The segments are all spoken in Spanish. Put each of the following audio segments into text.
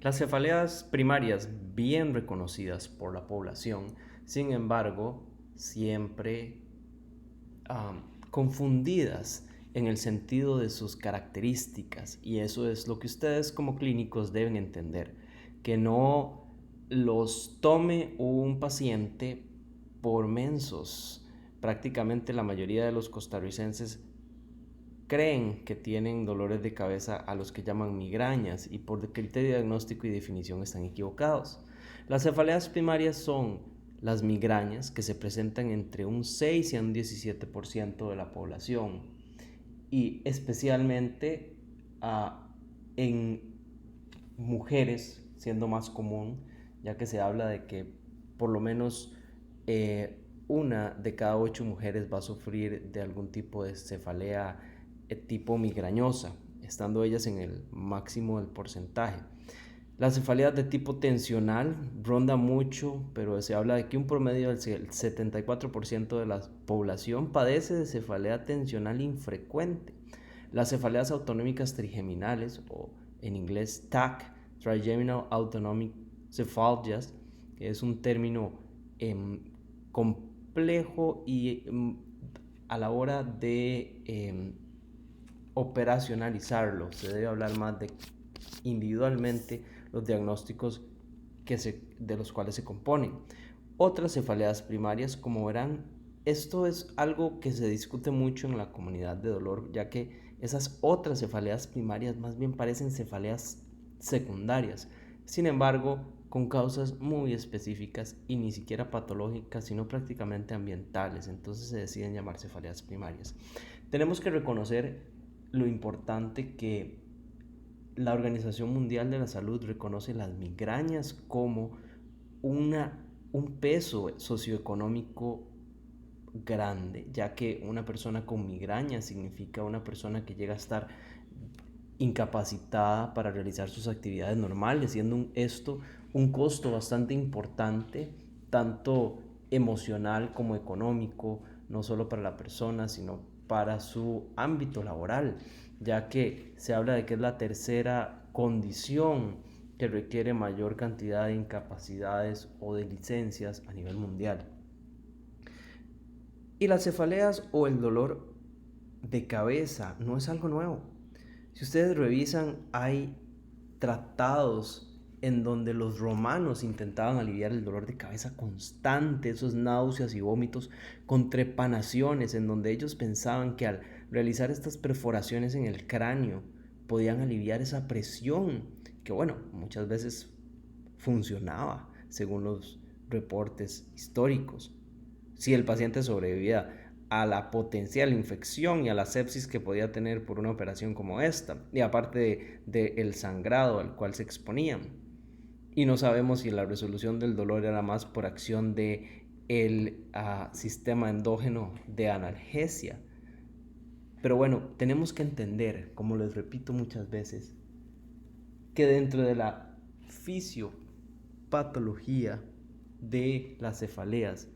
Las cefaleas primarias bien reconocidas por la población, sin embargo, siempre confundidas en el sentido de sus características, y eso es lo que ustedes como clínicos deben entender, que no los tome un paciente por mensos. Prácticamente la mayoría de los costarricenses creen que tienen dolores de cabeza a los que llaman migrañas y por criterio diagnóstico y definición están equivocados. Las cefaleas primarias son las migrañas que se presentan entre un 6 y un 17% de la población y especialmente en mujeres siendo más común, ya que se habla de que por lo menos una de cada 8 mujeres va a sufrir de algún tipo de cefalea tipo migrañosa, estando ellas en el máximo del porcentaje. La cefalea de tipo tensional ronda mucho, pero se habla de que un promedio del 74% de la población padece de cefalea tensional infrecuente. Las cefaleas autonómicas trigeminales, o en inglés TAC, Trigeminal Autonomic Cephalgias, que es un término complejo y a la hora de operacionalizarlo se debe hablar más de individualmente los diagnósticos de los cuales se componen. Otras cefaleas primarias, como verán, esto es algo que se discute mucho en la comunidad de dolor, ya que esas otras cefaleas primarias más bien parecen cefaleas secundarias. Sin embargo, con causas muy específicas y ni siquiera patológicas, sino prácticamente ambientales, entonces se deciden llamar cefaleas primarias. Tenemos que reconocer lo importante que la Organización Mundial de la Salud reconoce las migrañas como un peso socioeconómico grande, ya que una persona con migraña significa una persona que llega a estar incapacitada para realizar sus actividades normales, siendo esto un costo bastante importante, tanto emocional como económico, no solo para la persona, sino para su ámbito laboral, ya que se habla de que es la tercera condición que requiere mayor cantidad de incapacidades o de licencias a nivel mundial. Y las cefaleas o el dolor de cabeza no es algo nuevo. Si ustedes revisan, hay tratados en donde los romanos intentaban aliviar el dolor de cabeza constante, esos náuseas y vómitos con trepanaciones, en donde ellos pensaban que al realizar estas perforaciones en el cráneo podían aliviar esa presión, que bueno, muchas veces funcionaba según los reportes históricos. Si el paciente sobrevivía a la potencial infección y a la sepsis que podía tener por una operación como esta, y aparte del sangrado al cual se exponían. Y no sabemos si la resolución del dolor era más por acción de el sistema endógeno de analgesia. Pero bueno, tenemos que entender, como les repito muchas veces, que dentro de la fisiopatología de las cefaleas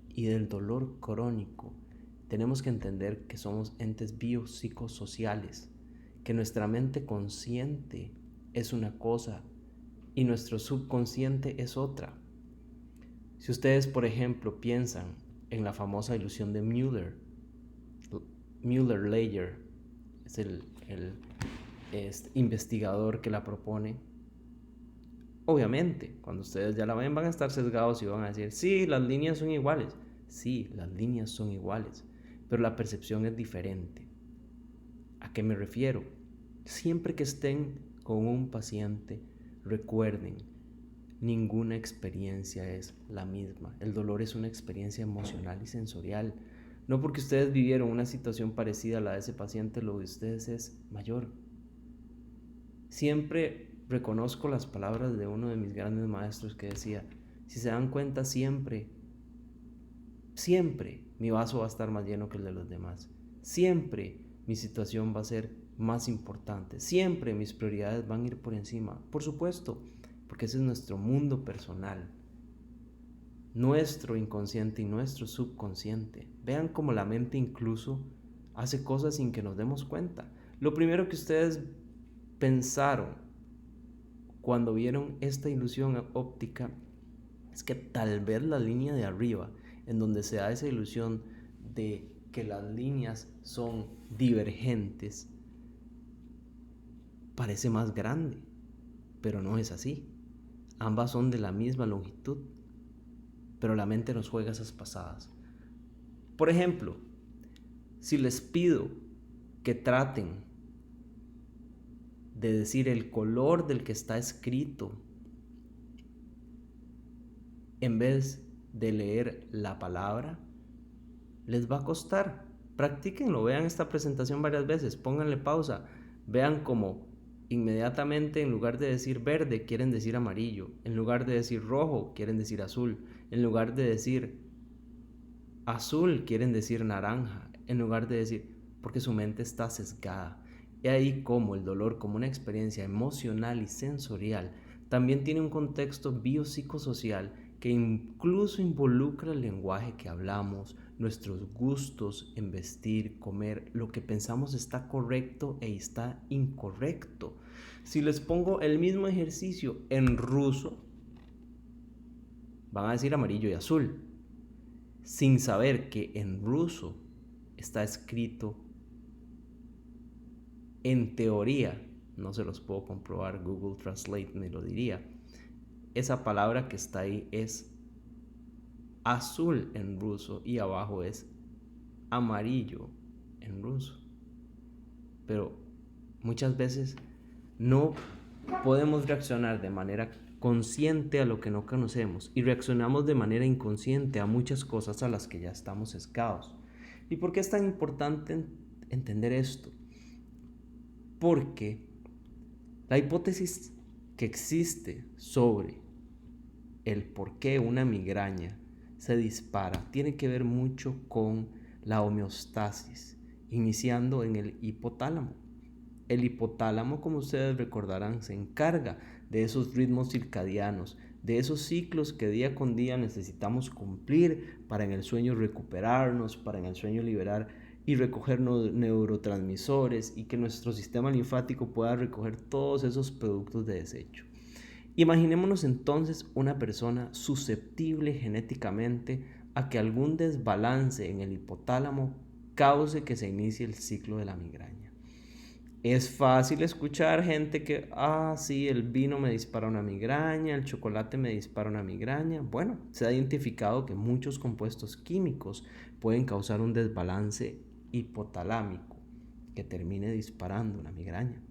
y del dolor crónico, tenemos que entender que somos entes biopsicosociales, que nuestra mente consciente es una cosa y nuestro subconsciente es otra. Si ustedes, por ejemplo, piensan en la famosa ilusión de Müller-Leyger es el investigador que la propone. Obviamente, cuando ustedes ya la ven van a estar sesgados y van a decir, sí, las líneas son iguales. Sí, las líneas son iguales, pero la percepción es diferente. ¿A qué me refiero? Siempre que estén con un paciente, recuerden, ninguna experiencia es la misma. El dolor es una experiencia emocional y sensorial. No porque ustedes vivieron una situación parecida a la de ese paciente, lo de ustedes es mayor. Siempre reconozco las palabras de uno de mis grandes maestros que decía, si se dan cuenta siempre, siempre mi vaso va a estar más lleno que el de los demás. Siempre mi situación va a ser más importante. Siempre mis prioridades van a ir por encima. Por supuesto, porque ese es nuestro mundo personal, nuestro inconsciente y nuestro subconsciente. Vean cómo la mente incluso hace cosas sin que nos demos cuenta. Lo primero que ustedes pensaron cuando vieron esta ilusión óptica es que tal vez la línea de arriba, en donde se da esa ilusión de que las líneas son divergentes, parece más grande, pero no es así. Ambas son de la misma longitud, pero la mente nos juega esas pasadas. Por ejemplo, si les pido que traten de decir el color del que está escrito en vez de leer la palabra, les va a costar. Practíquenlo, vean esta presentación varias veces, pónganle pausa, vean cómo inmediatamente en lugar de decir verde quieren decir amarillo, en lugar de decir rojo quieren decir azul, en lugar de decir azul quieren decir naranja, en lugar de decir, porque su mente está sesgada. Y ahí como el dolor como una experiencia emocional y sensorial también tiene un contexto biopsicosocial que incluso involucra el lenguaje que hablamos, nuestros gustos en vestir, comer, lo que pensamos está correcto e está incorrecto. Si les pongo el mismo ejercicio en ruso, van a decir amarillo y azul, sin saber que en ruso está escrito, en teoría, no se los puedo comprobar, Google Translate me lo diría, esa palabra que está ahí es azul en ruso y abajo es amarillo en ruso. Pero muchas veces no podemos reaccionar de manera consciente a lo que no conocemos y reaccionamos de manera inconsciente a muchas cosas a las que ya estamos sesgados. ¿Y por qué es tan importante entender esto? Porque la hipótesis que existe sobre el por qué una migraña se dispara tiene que ver mucho con la homeostasis, iniciando en el hipotálamo. El hipotálamo, como ustedes recordarán, se encarga de esos ritmos circadianos, de esos ciclos que día con día necesitamos cumplir para en el sueño recuperarnos, para en el sueño liberar y recoger neurotransmisores y que nuestro sistema linfático pueda recoger todos esos productos de desecho. Imaginémonos entonces una persona susceptible genéticamente a que algún desbalance en el hipotálamo cause que se inicie el ciclo de la migraña. Es fácil escuchar gente que, sí, el vino me dispara una migraña, el chocolate me dispara una migraña. Bueno, se ha identificado que muchos compuestos químicos pueden causar un desbalance hipotalámico que termine disparando una migraña.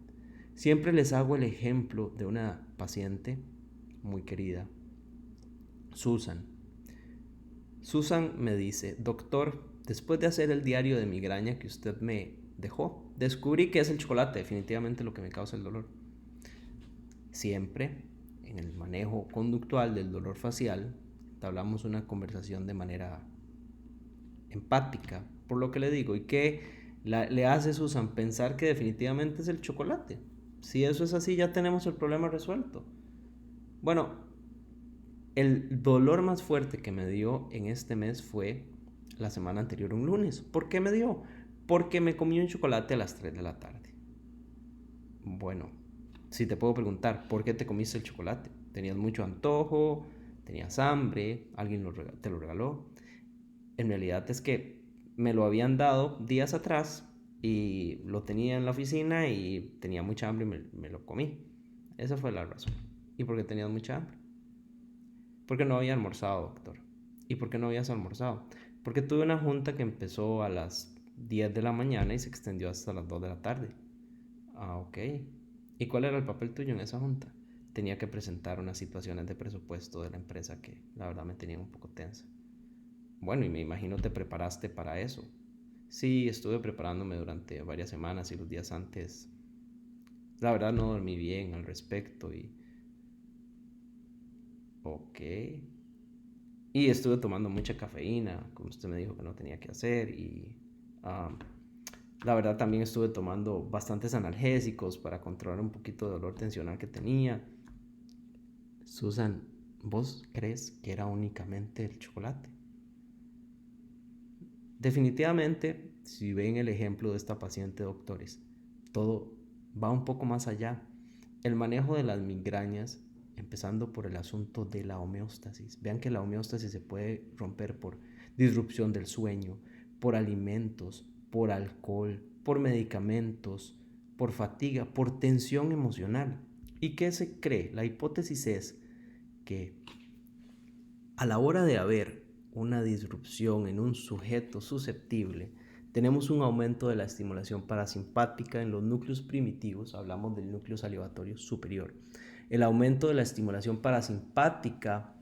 Siempre les hago el ejemplo de una paciente muy querida, Susan. Susan me dice, doctor, después de hacer el diario de migraña que usted me dejó, descubrí que es el chocolate definitivamente lo que me causa el dolor. Siempre en el manejo conductual del dolor facial entablamos una conversación de manera empática por lo que le digo y que le hace Susan pensar que definitivamente es el chocolate. Si eso es así, ya tenemos el problema resuelto. Bueno, el dolor más fuerte que me dio en este mes fue la semana anterior, un lunes. ¿Por qué me dio? Porque me comí un chocolate a las 3 de la tarde. Bueno, si te puedo preguntar, ¿por qué te comiste el chocolate? ¿Tenías mucho antojo? ¿Tenías hambre? ¿Alguien te lo regaló? En realidad es que me lo habían dado días atrás y lo tenía en la oficina y tenía mucha hambre y me lo comí. Esa fue la razón. ¿Y por qué tenías mucha hambre? Porque no había almorzado, doctor. ¿Y por qué no habías almorzado? Porque tuve una junta que empezó a las 10 de la mañana y se extendió hasta las 2 de la tarde. Ok. ¿Y cuál era el papel tuyo en esa junta? Tenía que presentar unas situaciones de presupuesto de la empresa que la verdad me tenían un poco tensa. Bueno, y me imagino te preparaste para eso. Sí, estuve preparándome durante varias semanas y los días antes. La verdad no dormí bien al respecto y... Ok. Y estuve tomando mucha cafeína, como usted me dijo que no tenía que hacer. Y la verdad también estuve tomando bastantes analgésicos para controlar un poquito de dolor tensional que tenía. Susan, ¿vos crees que era únicamente el chocolate? Definitivamente, si ven el ejemplo de esta paciente, doctores, todo va un poco más allá. el manejo de las migrañas, empezando por el asunto de la homeostasis. Vean que la homeostasis se puede romper por disrupción del sueño, por alimentos, por alcohol, por medicamentos, por fatiga, por tensión emocional. ¿Y qué se cree? La hipótesis es que a la hora de haber una disrupción en un sujeto susceptible, tenemos un aumento de la estimulación parasimpática en los núcleos primitivos, hablamos del núcleo salivatorio superior. El aumento de la estimulación parasimpática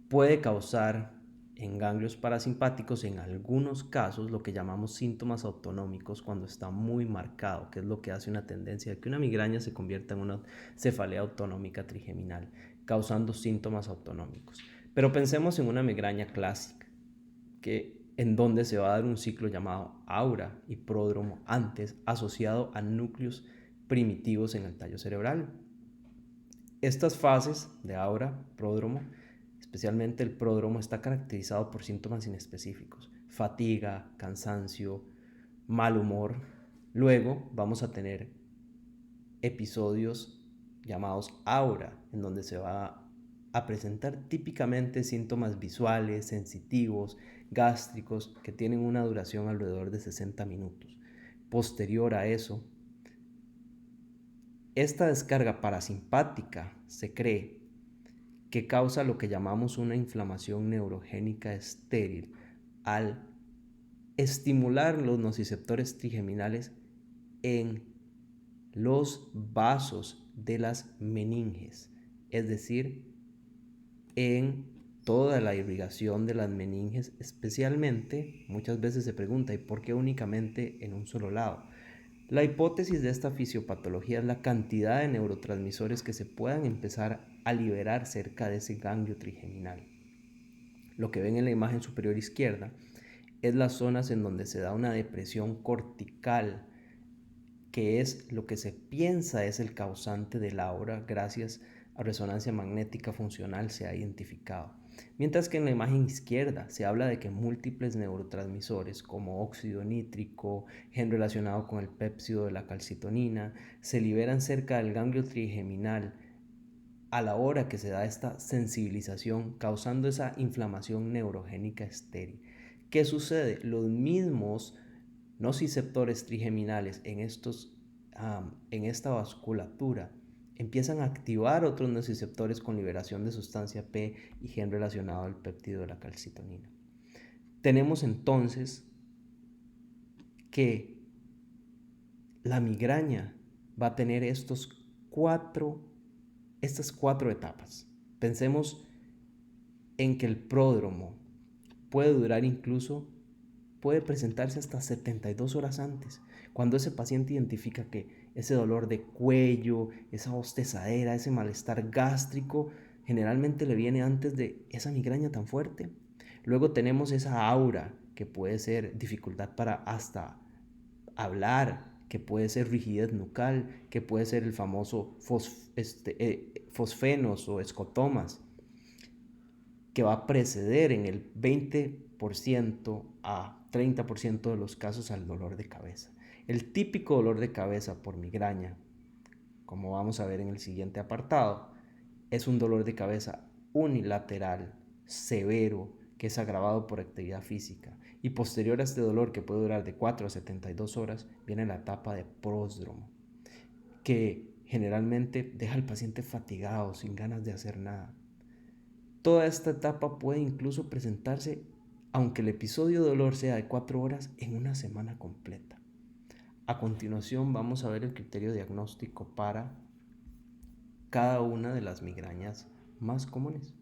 puede causar en ganglios parasimpáticos, en algunos casos, lo que llamamos síntomas autonómicos cuando está muy marcado, que es lo que hace una tendencia de que una migraña se convierta en una cefalea autonómica trigeminal, causando síntomas autonómicos. Pero pensemos en una migraña clásica, en donde se va a dar un ciclo llamado aura y pródromo antes, asociado a núcleos primitivos en el tallo cerebral. Estas fases de aura, pródromo, especialmente el pródromo, está caracterizado por síntomas inespecíficos: fatiga, cansancio, mal humor. Luego vamos a tener episodios llamados aura, en donde se va a presentar típicamente síntomas visuales, sensitivos, gástricos, que tienen una duración alrededor de 60 minutos. Posterior a eso, esta descarga parasimpática se cree que causa lo que llamamos una inflamación neurogénica estéril al estimular los nociceptores trigeminales en los vasos de las meninges, es decir, en toda la irrigación de las meninges, especialmente, muchas veces se pregunta, ¿y por qué únicamente en un solo lado? La hipótesis de esta fisiopatología es la cantidad de neurotransmisores que se puedan empezar a liberar cerca de ese ganglio trigeminal. Lo que ven en la imagen superior izquierda es las zonas en donde se da una depresión cortical, que es lo que se piensa es el causante del aura, gracias a resonancia magnética funcional se ha identificado. Mientras que en la imagen izquierda se habla de que múltiples neurotransmisores como óxido nítrico, gen relacionado con el pépsido de la calcitonina, se liberan cerca del ganglio trigeminal a la hora que se da esta sensibilización, causando esa inflamación neurogénica estéril. ¿Qué sucede? Los mismos nociceptores trigeminales en esta vasculatura empiezan a activar otros nociceptores con liberación de sustancia P y gen relacionado al péptido de la calcitonina. Tenemos entonces que la migraña va a tener estas cuatro etapas. Pensemos en que el pródromo puede presentarse hasta 72 horas antes, cuando ese paciente identifica que ese dolor de cuello, esa bostezadera, ese malestar gástrico, generalmente le viene antes de esa migraña tan fuerte. Luego tenemos esa aura, que puede ser dificultad para hasta hablar, que puede ser rigidez nucal, que puede ser el famoso fosfenos o escotomas, que va a preceder en el 20% a 30% de los casos al dolor de cabeza. El típico dolor de cabeza por migraña, como vamos a ver en el siguiente apartado, es un dolor de cabeza unilateral, severo, que es agravado por actividad física. Y posterior a este dolor, que puede durar de 4 a 72 horas, viene la etapa de pródromo, que generalmente deja al paciente fatigado, sin ganas de hacer nada. Toda esta etapa puede incluso presentarse, aunque el episodio de dolor sea de 4 horas, en una semana completa. A continuación vamos a ver el criterio diagnóstico para cada una de las migrañas más comunes.